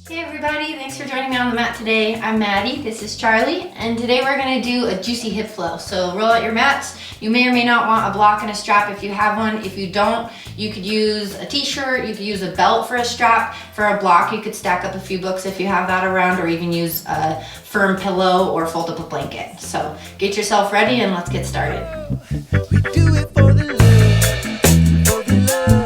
Hey everybody, thanks for joining me on the mat today. I'm Maddie, this is Charlie, and today we're going to do a juicy hip flow. So roll out your mats. You may or may not want a block and a strap if you have one. If you don't, you could use a t-shirt, you could use a belt for a strap. For a block, you could stack up a few books if you have that around, or even use a firm pillow or fold up a blanket. So get yourself ready and let's get started. We do it for the love, for the love.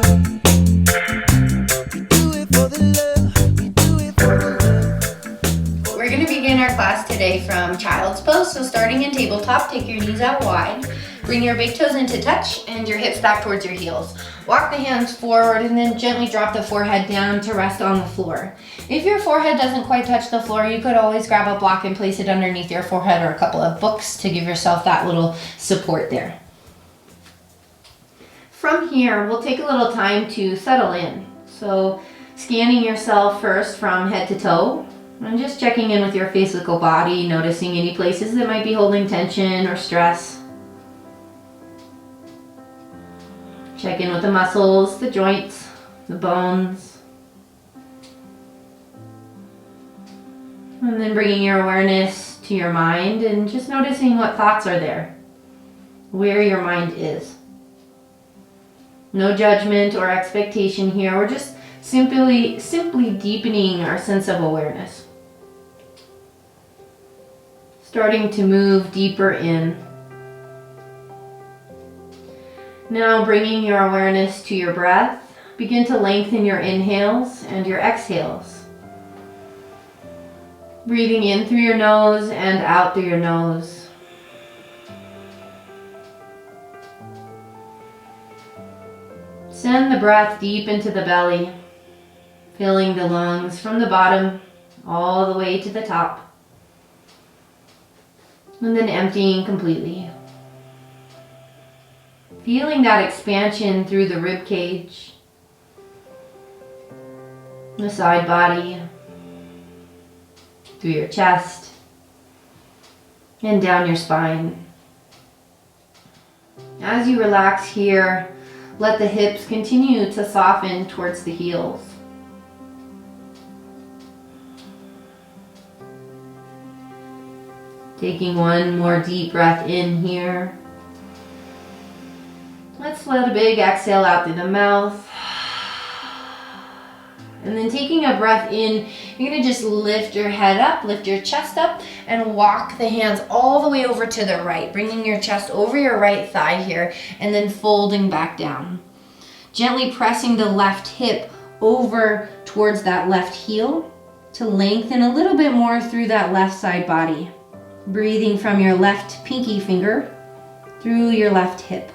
We do it for the love, we do it for the love. We're going to begin our class today from child's pose. So starting in tabletop, take your knees out wide. Bring your big toes into touch and your hips back towards your heels. Walk the hands forward and then gently drop the forehead down to rest on the floor. If your forehead doesn't quite touch the floor, you could always grab a block and place it underneath your forehead or a couple of books to give yourself that little support there. From here, we'll take a little time to settle in. So scanning yourself first from head to toe and just checking in with your physical body, noticing any places that might be holding tension or stress. Check in with the muscles, the joints, the bones. And then bringing your awareness to your mind and just noticing what thoughts are there, where your mind is. No judgment or expectation here. We're just simply deepening our sense of awareness. Starting to move deeper in. Now bringing your awareness to your breath, begin to lengthen your inhales and your exhales. Breathing in through your nose and out through your nose. Send the breath deep into the belly, filling the lungs from the bottom all the way to the top, and then emptying completely. Feeling that expansion through the rib cage, the side body, through your chest, and down your spine. As you relax here, let the hips continue to soften towards the heels. Taking one more deep breath in here. Let's let a big exhale out through the mouth. And then taking a breath in, you're going to just lift your head up, lift your chest up, and walk the hands all the way over to the right, bringing your chest over your right thigh here, and then folding back down. Gently pressing the left hip over towards that left heel to lengthen a little bit more through that left side body. Breathing from your left pinky finger through your left hip.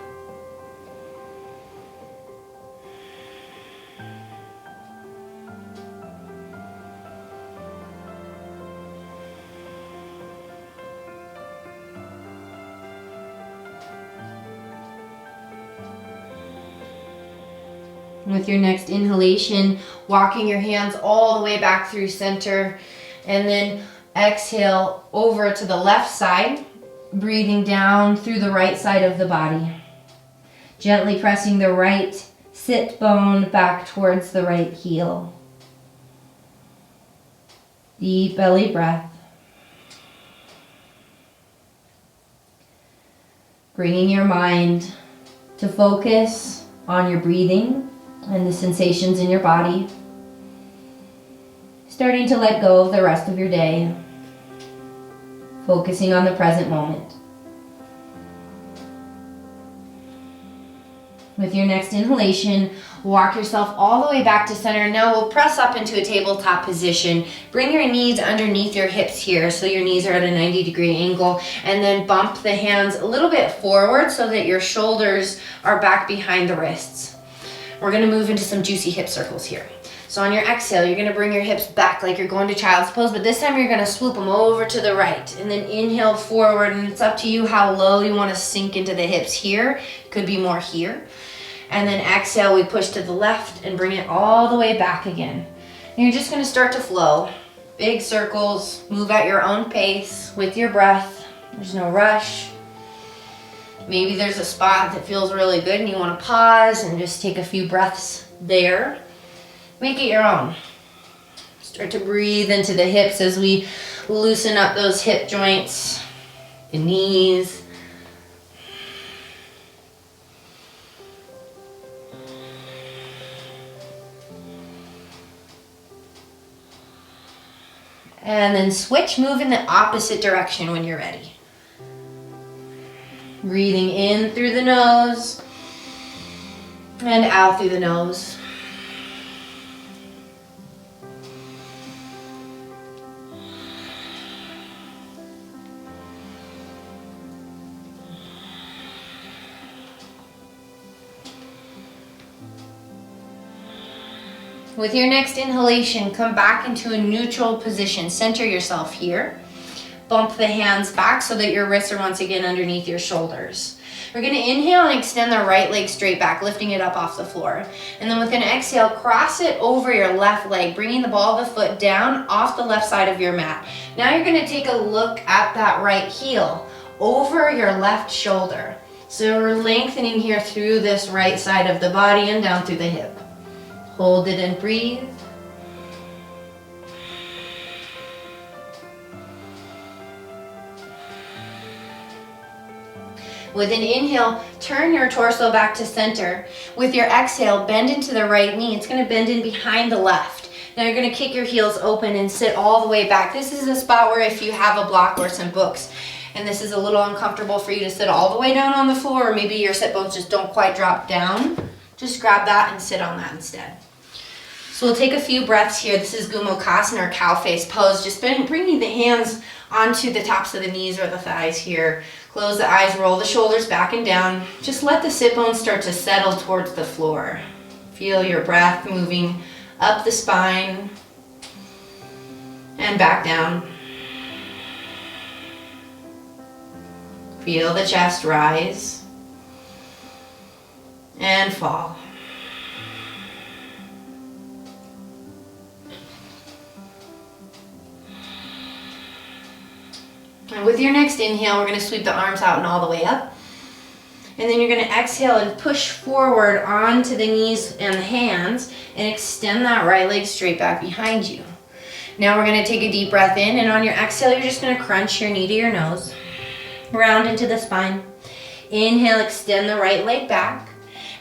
With your next inhalation, walking your hands all the way back through center, and then exhale over to the left side, breathing down through the right side of the body. Gently pressing the right sit bone back towards the right heel. Deep belly breath. Bringing your mind to focus on your breathing and the sensations in your body. Starting to let go of the rest of your day. Focusing on the present moment. With your next inhalation, walk yourself all the way back to center. Now we'll press up into a tabletop position. Bring your knees underneath your hips here so your knees are at a 90-degree angle, and then bump the hands a little bit forward so that your shoulders are back behind the wrists. We're going to move into some juicy hip circles here. So on your exhale, you're going to bring your hips back like you're going to child's pose, but this time you're going to swoop them over to the right and then inhale forward, and it's up to you how low you want to sink into the hips here. Could be more here. And then exhale, we push to the left and bring it all the way back again. And you're just going to start to flow. Big circles, move at your own pace with your breath. There's no rush. Maybe there's a spot that feels really good and you want to pause and just take a few breaths there. Make it your own. Start to breathe into the hips as we loosen up those hip joints, the knees. And then switch, move in the opposite direction when you're ready. Breathing in through the nose and out through the nose. With your next inhalation, come back into a neutral position. Center yourself here. Bump the hands back so that your wrists are once again underneath your shoulders. We're going to inhale and extend the right leg straight back, lifting it up off the floor. And then with an exhale, cross it over your left leg, bringing the ball of the foot down off the left side of your mat. Now you're going to take a look at that right heel over your left shoulder. So we're lengthening here through this right side of the body and down through the hip. Hold it and breathe. With an inhale, turn your torso back to center. With your exhale, bend into the right knee. It's going to bend in behind the left. Now you're going to kick your heels open and sit all the way back. This is a spot where if you have a block or some books, and this is a little uncomfortable for you to sit all the way down on the floor, or maybe your sit bones just don't quite drop down, just grab that and sit on that instead. So we'll take a few breaths here. This is Gumokasana or cow face pose. Just bringing the hands onto the tops of the knees or the thighs here. Close the eyes, roll the shoulders back and down. Just let the sit bones start to settle towards the floor. Feel your breath moving up the spine and back down. Feel the chest rise and fall. And with your next inhale, we're going to sweep the arms out and all the way up. And then you're going to exhale and push forward onto the knees and the hands and extend that right leg straight back behind you. Now we're going to take a deep breath in, and on your exhale, you're just going to crunch your knee to your nose, round into the spine. Inhale, extend the right leg back.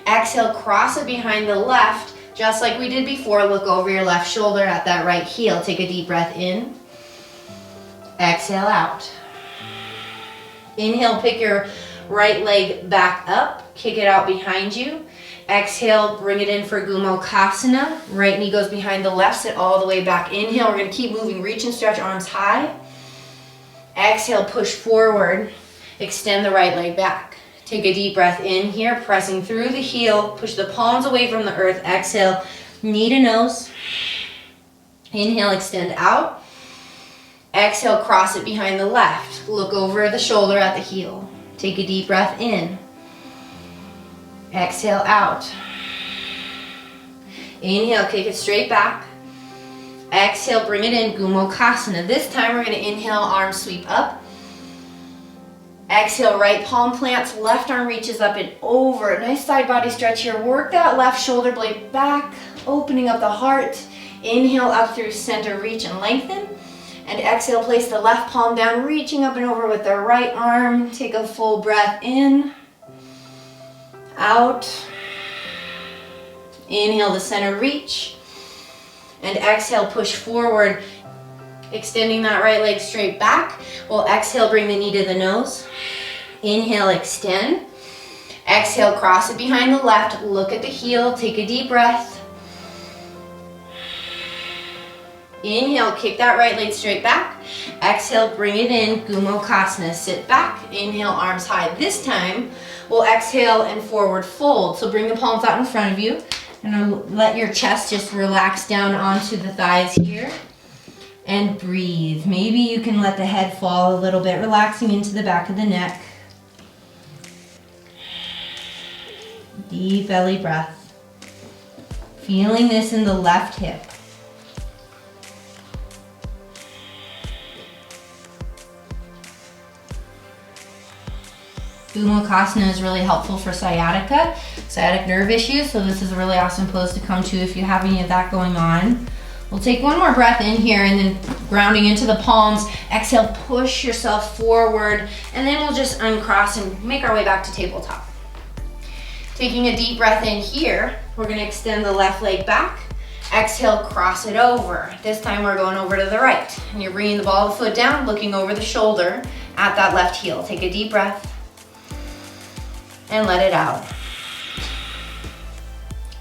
Exhale, cross it behind the left, just like we did before. Look over your left shoulder at that right heel. Take a deep breath in. Exhale out. Inhale, pick your right leg back up, kick it out behind you. Exhale, bring it in for Gumokasana. Right knee goes behind the left, sit all the way back. Inhale, we're going to keep moving, reach and stretch arms high. Exhale, push forward, extend the right leg back. Take a deep breath in here, pressing through the heel, push the palms away from the earth. Exhale, knee to nose. Inhale, extend out. Exhale, cross it behind the left. Look over the shoulder at the heel. Take a deep breath in. Exhale out. Inhale, kick it straight back. Exhale, bring it in, Gumokasana. This time we're going to inhale, arms sweep up. Exhale, right palm plants, left arm reaches up and over. Nice side body stretch here. Work that left shoulder blade back, opening up the heart. Inhale up through center, reach and lengthen. And exhale, place the left palm down, reaching up and over with the right arm. Take a full breath in, out. Inhale to center, reach. And exhale, push forward, extending that right leg straight back. We'll exhale, bring the knee to the nose. Inhale, extend. Exhale, cross it behind the left. Look at the heel, take a deep breath. Inhale, kick that right leg straight back. Exhale, bring it in, Gumokasana. Sit back, inhale, arms high. This time, we'll exhale and forward fold. So bring the palms out in front of you and let your chest just relax down onto the thighs here. And breathe. Maybe you can let the head fall a little bit, relaxing into the back of the neck. Deep belly breath. Feeling this in the left hip. Gumokasana is really helpful for sciatic nerve issues, so this is a really awesome pose to come to if you have any of that going on. We'll take one more breath in here and then grounding into the palms. Exhale, push yourself forward, and then we'll just uncross and make our way back to tabletop. Taking a deep breath in here, we're gonna extend the left leg back. Exhale, cross it over. This time we're going over to the right. And you're bringing the ball of the foot down, looking over the shoulder at that left heel. Take a deep breath and let it out.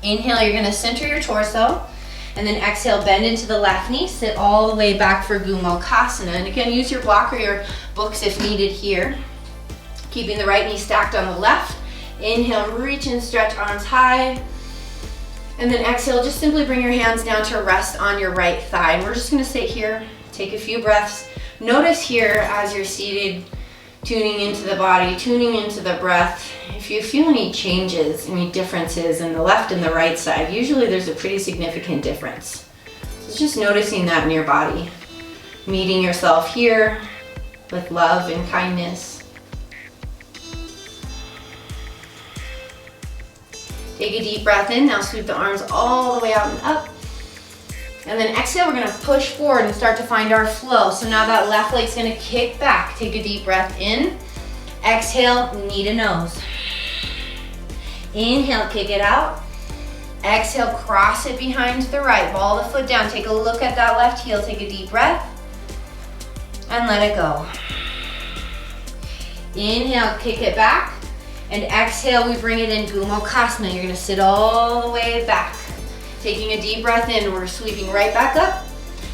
Inhale, you're gonna center your torso. And then exhale, bend into the left knee, sit all the way back for Gomukhasana. And again, use your block or your books if needed here. Keeping the right knee stacked on the left. Inhale, reach and stretch, arms high. And then exhale, just simply bring your hands down to rest on your right thigh. And we're just gonna sit here, take a few breaths. Notice here as you're seated, tuning into the body, tuning into the breath. If you feel any changes, any differences in the left and the right side, usually there's a pretty significant difference. So just noticing that in your body. Meeting yourself here with love and kindness. Take a deep breath in. Now sweep the arms all the way out and up. And then exhale, we're gonna push forward and start to find our flow. So now that left leg's gonna kick back. Take a deep breath in. Exhale, knee to nose. Inhale, kick it out. Exhale, cross it behind the right. Ball the foot down. Take a look at that left heel. Take a deep breath and let it go. Inhale, kick it back. And exhale, we bring it in Gomukhasana. You're gonna sit all the way back. Taking a deep breath in, we're sweeping right back up.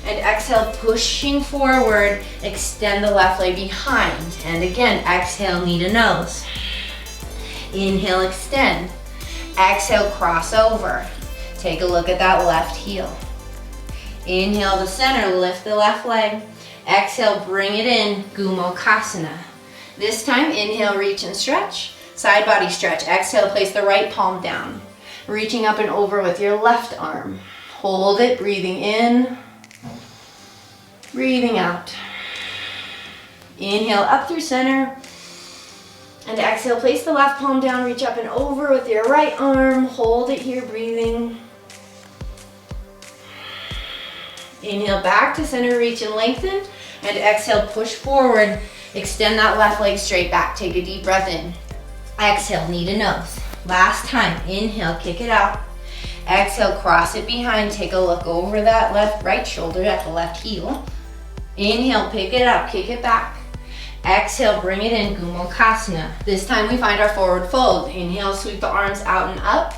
And exhale, pushing forward, extend the left leg behind. And again, exhale, knee to nose. Inhale, extend. Exhale, cross over. Take a look at that left heel. Inhale to center, lift the left leg. Exhale, bring it in, Gomukhasana. This time, inhale, reach and stretch. Side body stretch. Exhale, place the right palm down. Reaching up and over with your left arm. Hold it, breathing in, breathing out. Inhale up through center. And exhale, place the left palm down, reach up and over with your right arm. Hold it here, breathing. Inhale back to center, reach and lengthen. And exhale, push forward. Extend that left leg straight back. Take a deep breath in. Exhale, knee to nose. Last time, inhale, kick it out. Exhale, cross it behind. Take a look over that right shoulder at the left heel. Inhale, pick it up, kick it back. Exhale, bring it in, Gomukhasana. This time we find our forward fold. Inhale, sweep the arms out and up.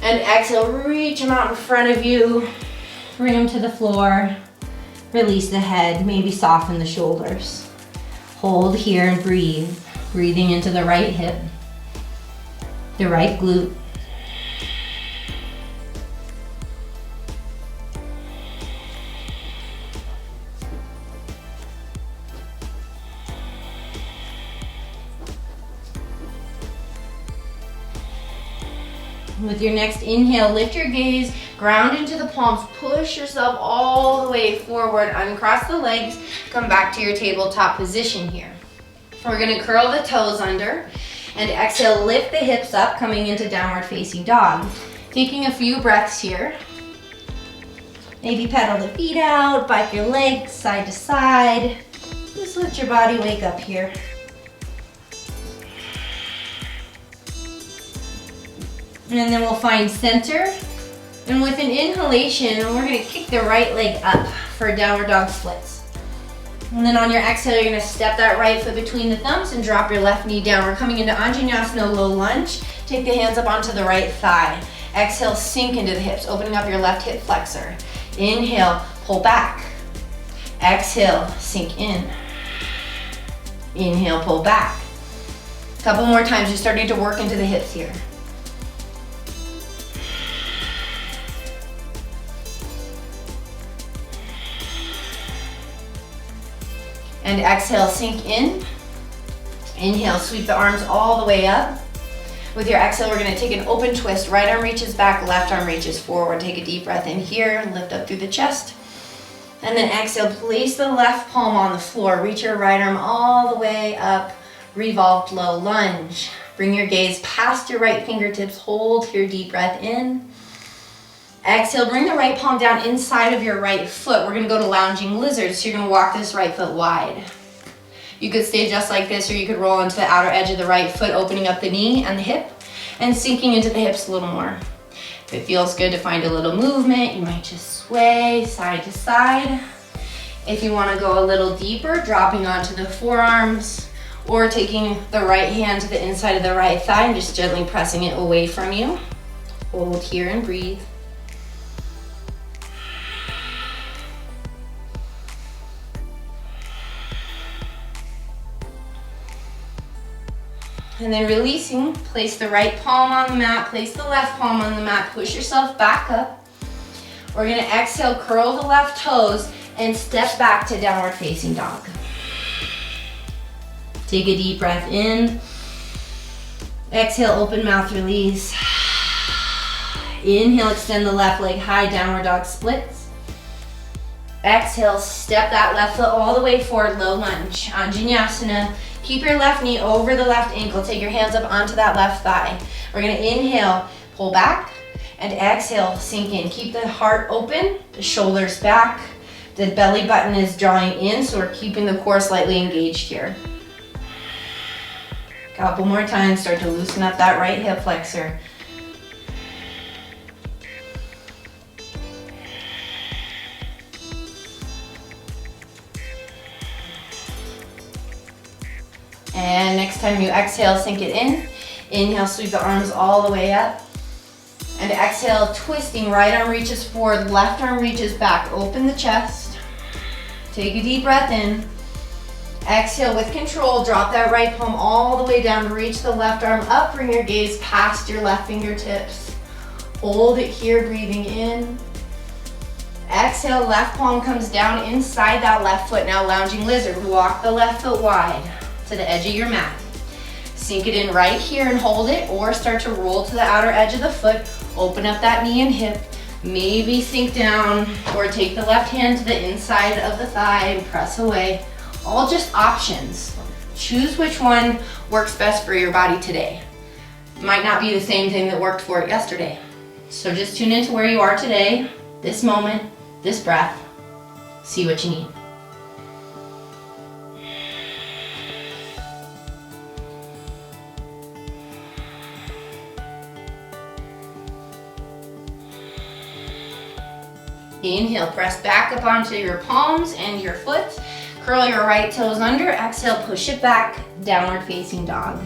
And exhale, reach them out in front of you. Bring them to the floor. Release the head, maybe soften the shoulders. Hold here and breathe. Breathing into the right hip, the right glute. With your next inhale, lift your gaze, ground into the palms, push yourself all the way forward, uncross the legs, come back to your tabletop position here. We're gonna curl the toes under and exhale, lift the hips up, coming into downward facing dog. Taking a few breaths here. Maybe pedal the feet out, bike your legs side to side. Just let your body wake up here. And then we'll find center. And with an inhalation, we're gonna kick the right leg up for downward dog splits. And then on your exhale, you're gonna step that right foot between the thumbs and drop your left knee down. We're coming into Anjaneyasana, low lunge. Take the hands up onto the right thigh. Exhale, sink into the hips, opening up your left hip flexor. Inhale, pull back. Exhale, sink in. Inhale, pull back. A couple more times, you're starting to work into the hips here. And exhale, sink in. Inhale, sweep the arms all the way up. With your exhale, we're gonna take an open twist. Right arm reaches back, left arm reaches forward. Take a deep breath in here, lift up through the chest. And then exhale, place the left palm on the floor. Reach your right arm all the way up, revolved low lunge. Bring your gaze past your right fingertips. Hold your deep breath in. Exhale, bring the right palm down inside of your right foot. We're gonna go to lounging lizard, so you're gonna walk this right foot wide. You could stay just like this, or you could roll into the outer edge of the right foot, opening up the knee and the hip, and sinking into the hips a little more. If it feels good to find a little movement, you might just sway side to side. If you wanna go a little deeper, dropping onto the forearms, or taking the right hand to the inside of the right thigh and just gently pressing it away from you. Hold here and breathe. And then releasing, place the right palm on the mat, place the left palm on the mat, push yourself back up. We're gonna exhale, curl the left toes, and step back to downward facing dog. Take a deep breath in. Exhale, open mouth, release. Inhale, extend the left leg high, downward dog splits. Exhale, step that left foot all the way forward, low lunge, Anjaneyasana. Keep your left knee over the left ankle. Take your hands up onto that left thigh. We're gonna inhale, pull back, and exhale, sink in. Keep the heart open, the shoulders back. The belly button is drawing in, so we're keeping the core slightly engaged here. Couple more times, start to loosen up that right hip flexor. And next time you exhale, sink it in. Inhale, sweep the arms all the way up. And exhale, twisting, right arm reaches forward, left arm reaches back. Open the chest. Take a deep breath in. Exhale with control, drop that right palm all the way down, reach the left arm up, bring your gaze past your left fingertips. Hold it here, breathing in. Exhale, left palm comes down inside that left foot. Now lounging lizard, walk the left foot wide to the edge of your mat. Sink it in right here and hold it, or start to roll to the outer edge of the foot. Open up that knee and hip. Maybe sink down, or take the left hand to the inside of the thigh and press away. All just options. Choose which one works best for your body today. It might not be the same thing that worked for it yesterday. So just tune into where you are today, this moment, this breath. See what you need. Inhale, press back up onto your palms and your foot. Curl your right toes under. Exhale, push it back, downward facing dog.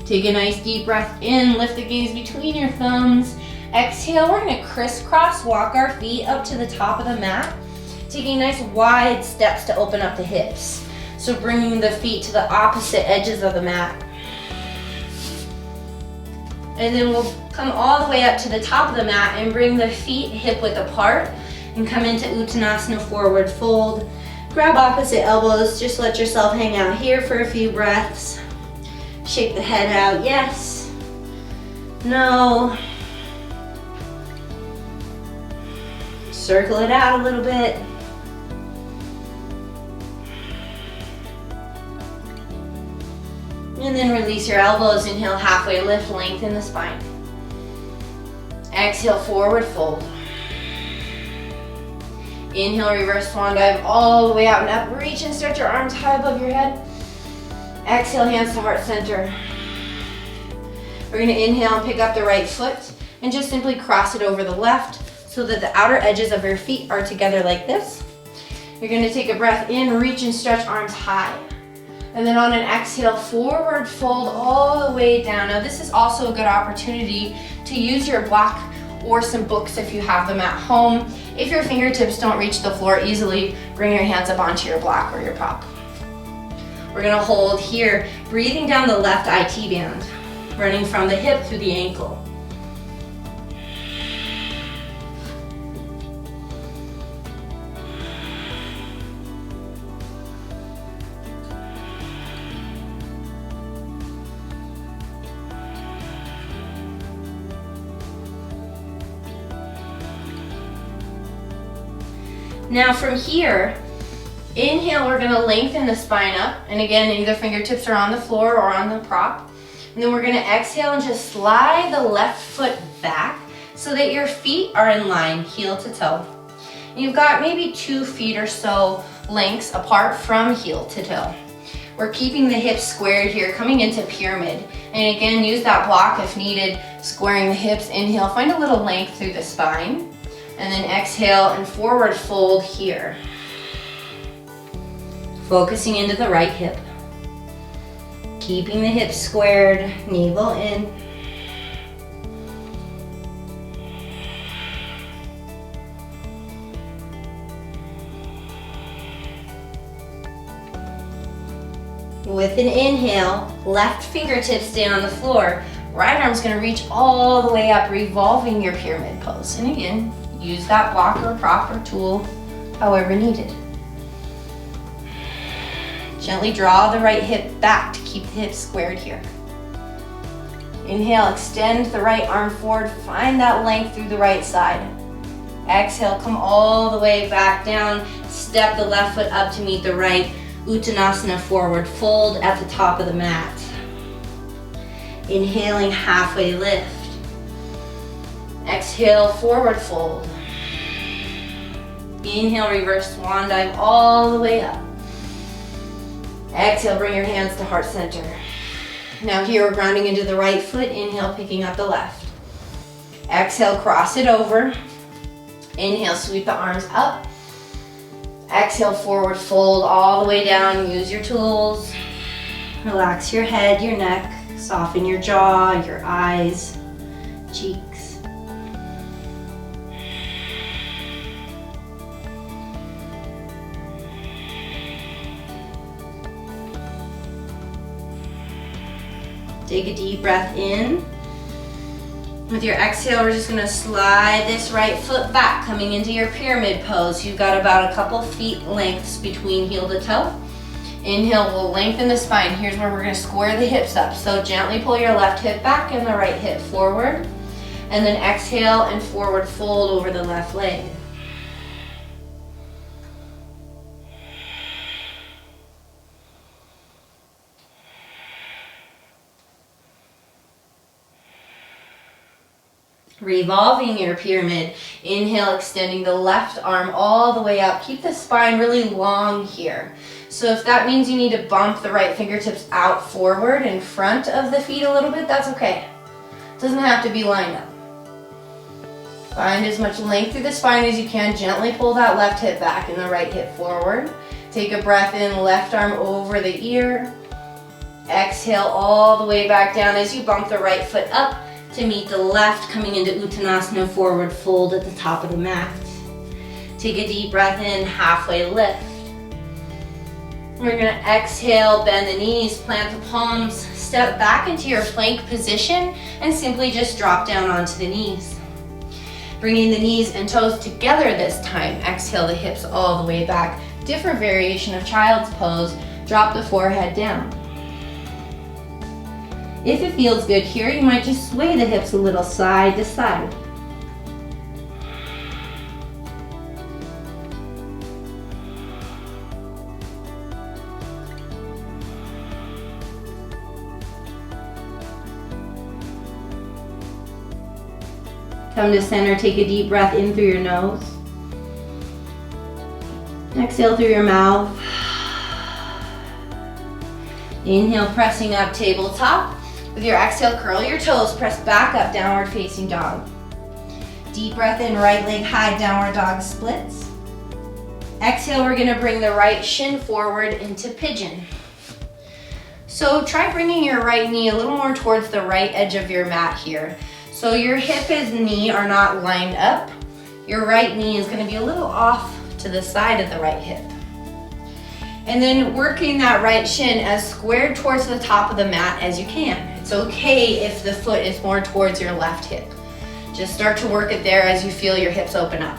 Take a nice deep breath in, lift the gaze between your thumbs. Exhale, we're gonna crisscross walk our feet up to the top of the mat. Taking nice wide steps to open up the hips. So bringing the feet to the opposite edges of the mat. And then we'll come all the way up to the top of the mat and bring the feet hip width apart and come into Uttanasana, forward fold. Grab opposite elbows, just let yourself hang out here for a few breaths. Shake the head out, yes, no. Circle it out a little bit. And then release your elbows, inhale, halfway lift, lengthen the spine. Exhale, forward fold. Inhale, reverse swan dive all the way out and up. Reach and stretch your arms high above your head. Exhale, hands to heart center. We're gonna inhale and pick up the right foot and just simply cross it over the left so that the outer edges of your feet are together like this. You're gonna take a breath in, reach and stretch arms high. And then on an exhale, forward fold all the way down. Now this is also a good opportunity to use your block or some books if you have them at home. If your fingertips don't reach the floor easily, bring your hands up onto your block or your prop. We're gonna hold here, breathing down the left IT band, running from the hip through the ankle. Now from here, inhale, we're gonna lengthen the spine up. And again, either fingertips are on the floor or on the prop. And then we're gonna exhale and just slide the left foot back, so that your feet are in line, heel to toe. You've got maybe 2 feet or so lengths apart from heel to toe. We're keeping the hips squared here, coming into pyramid. And again, use that block if needed, squaring the hips. Inhale, find a little length through the spine. And then exhale and forward fold here. Focusing into the right hip. Keeping the hips squared, navel in. With an inhale, left fingertips stay on the floor. Right arm's gonna reach all the way up, revolving your pyramid pose. And again, use that block or prop or tool, however needed. Gently draw the right hip back to keep the hips squared here. Inhale, extend the right arm forward, find that length through the right side. Exhale, come all the way back down, step the left foot up to meet the right. Uttanasana, forward fold at the top of the mat. Inhaling, halfway lift. Exhale, forward fold. Inhale, reverse swan dive all the way up. Exhale, bring your hands to heart center. Now here we're grounding into the right foot. Inhale, picking up the left. Exhale, cross it over. Inhale, sweep the arms up. Exhale, forward fold all the way down. Use your tools. Relax your head, your neck. Soften your jaw, your eyes, cheeks. Take a deep breath in. With your exhale, we're just gonna slide this right foot back, coming into your pyramid pose. You've got about a couple feet lengths between heel to toe. Inhale, we'll lengthen the spine. Here's where we're gonna square the hips up. So gently pull your left hip back and the right hip forward. And then exhale and forward fold over the left leg. Revolving your pyramid. Inhale, extending the left arm all the way up. Keep the spine really long here. So if that means you need to bump the right fingertips out forward in front of the feet a little bit, that's okay. It doesn't have to be lined up. Find as much length through the spine as you can. Gently pull that left hip back and the right hip forward. Take a breath in, left arm over the ear. Exhale all the way back down as you bump the right foot up to meet the left, coming into Uttanasana, forward fold at the top of the mat. Take a deep breath in, halfway lift. We're gonna exhale, bend the knees, plant the palms, step back into your plank position, and simply just drop down onto the knees. Bringing the knees and toes together this time. Exhale the hips all the way back. Different variation of child's pose. Drop the forehead down. If it feels good here, you might just sway the hips a little side to side. Come to center, take a deep breath in through your nose. Exhale through your mouth. Inhale, pressing up, tabletop. With your exhale, curl your toes, press back up, downward facing dog. Deep breath in, right leg high, downward dog splits. Exhale, we're gonna bring the right shin forward into pigeon. So try bringing your right knee a little more towards the right edge of your mat here. So your hip and knee are not lined up. Your right knee is gonna be a little off to the side of the right hip. And then working that right shin as squared towards the top of the mat as you can. It's okay if the foot is more towards your left hip. Just start to work it there as you feel your hips open up.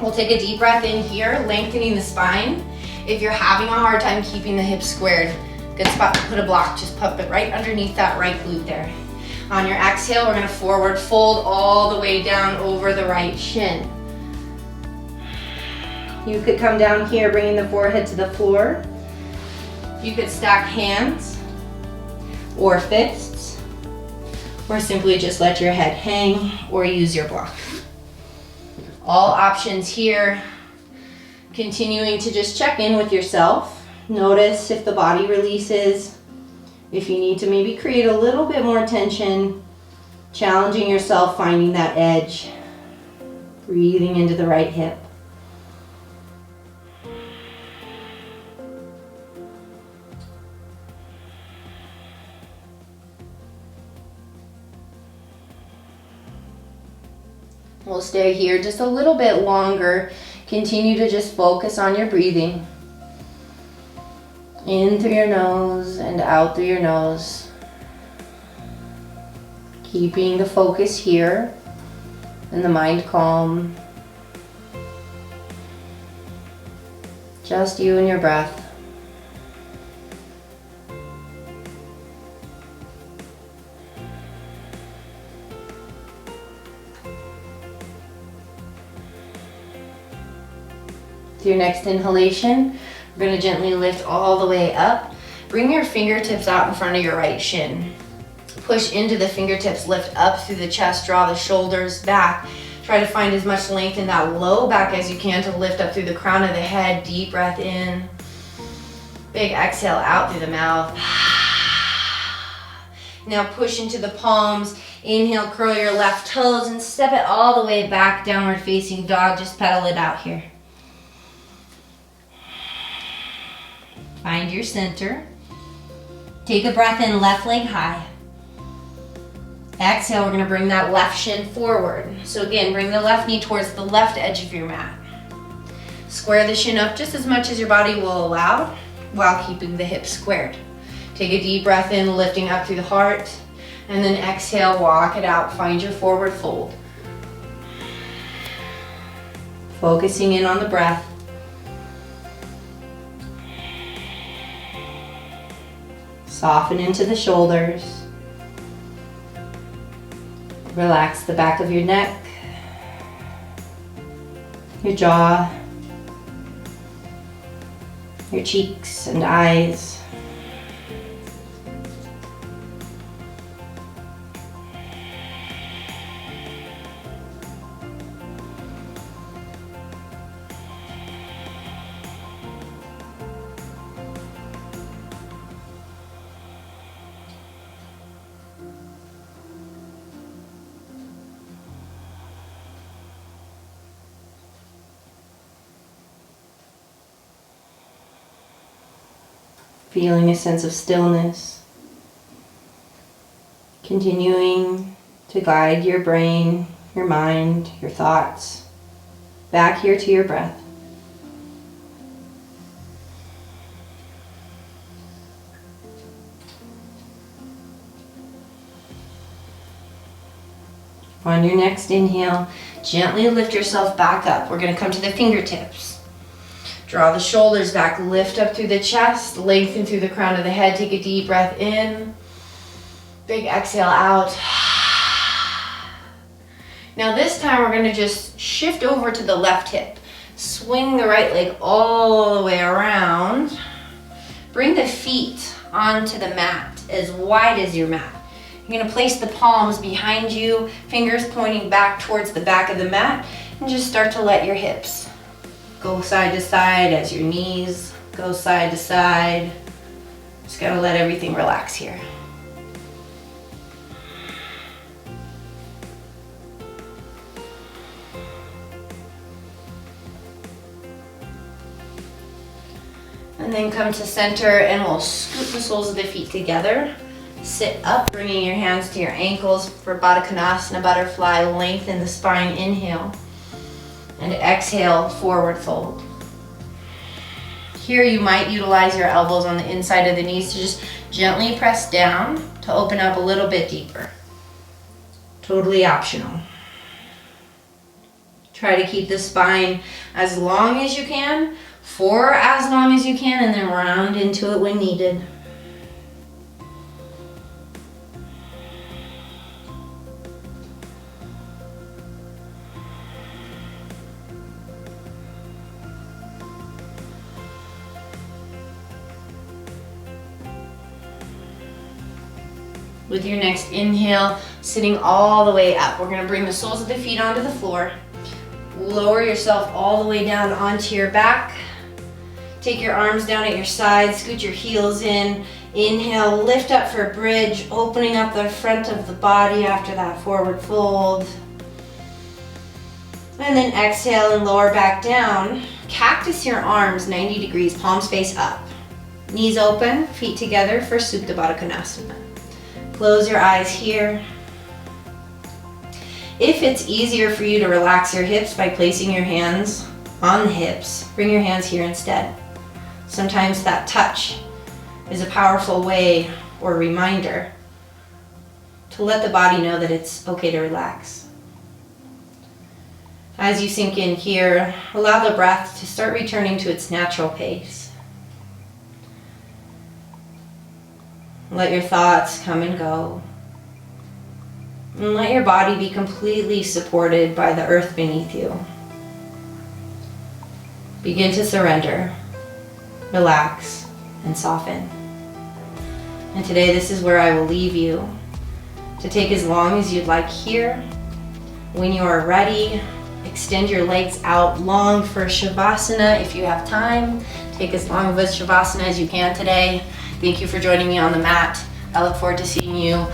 We'll take a deep breath in here, lengthening the spine. If you're having a hard time keeping the hips squared, good spot to put a block. Just put it right underneath that right glute there. On your exhale, we're gonna forward fold all the way down over the right shin. You could come down here, bringing the forehead to the floor. You could stack hands or fists, or simply just let your head hang or use your block. All options here. Continuing to just check in with yourself. Notice if the body releases, if you need to maybe create a little bit more tension, challenging yourself, finding that edge, breathing into the right hip. We'll stay here just a little bit longer. Continue to just focus on your breathing. In through your nose and out through your nose. Keeping the focus here and the mind calm. Just you and your breath. With your next inhalation, we're going to gently lift all the way up. Bring your fingertips out in front of your right shin. Push into the fingertips, lift up through the chest, draw the shoulders back. Try to find as much length in that low back as you can to lift up through the crown of the head. Deep breath in. Big exhale out through the mouth. Now push into the palms. Inhale, curl your left toes and step it all the way back, downward facing dog. Just pedal it out here. Find your center. Take a breath in, left leg high. Exhale, we're gonna bring that left shin forward. So again, bring the left knee towards the left edge of your mat. Square the shin up just as much as your body will allow while keeping the hips squared. Take a deep breath in, lifting up through the heart, and then exhale, walk it out, find your forward fold. Focusing in on the breath. Soften into the shoulders. Relax the back of your neck, your jaw, your cheeks and eyes. Feeling a sense of stillness. Continuing to guide your brain, your mind, your thoughts back here to your breath. On your next inhale, gently lift yourself back up. We're going to come to the fingertips. Draw the shoulders back, lift up through the chest, lengthen through the crown of the head. Take a deep breath in. Big exhale out. Now this time we're going to just shift over to the left hip. Swing the right leg all the way around. Bring the feet onto the mat, as wide as your mat. You're going to place the palms behind you, fingers pointing back towards the back of the mat, and just start to let your hips go side to side as your knees go side to side. Just gotta let everything relax here. And then come to center and we'll scoot the soles of the feet together. Sit up, bringing your hands to your ankles for Bada butterfly. Lengthen the spine, inhale. And exhale, forward fold. Here you might utilize your elbows on the inside of the knees to just gently press down to open up a little bit deeper. Totally optional. Try to keep the spine as long as you can, for as long as you can, and then round into it when needed. With your next inhale, sitting all the way up. We're gonna bring the soles of the feet onto the floor. Lower yourself all the way down onto your back. Take your arms down at your sides, scoot your heels in. Inhale, lift up for a bridge, opening up the front of the body after that forward fold. And then exhale and lower back down. Cactus your arms 90 degrees, palms face up. Knees open, feet together for Supta Baddha Konasana. Close your eyes here. If it's easier for you to relax your hips by placing your hands on the hips, bring your hands here instead. Sometimes that touch is a powerful way or reminder to let the body know that it's okay to relax. As you sink in here, allow the breath to start returning to its natural pace. Let your thoughts come and go. And let your body be completely supported by the earth beneath you. Begin to surrender, relax, and soften. And today this is where I will leave you to take as long as you'd like here. When you are ready, extend your legs out long for Shavasana if you have time. Take as long of a Shavasana as you can today. Thank you for joining me on the mat. I look forward to seeing you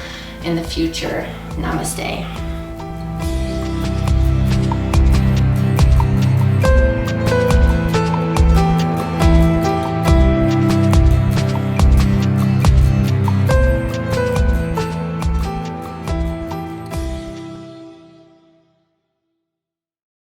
in the future. Namaste.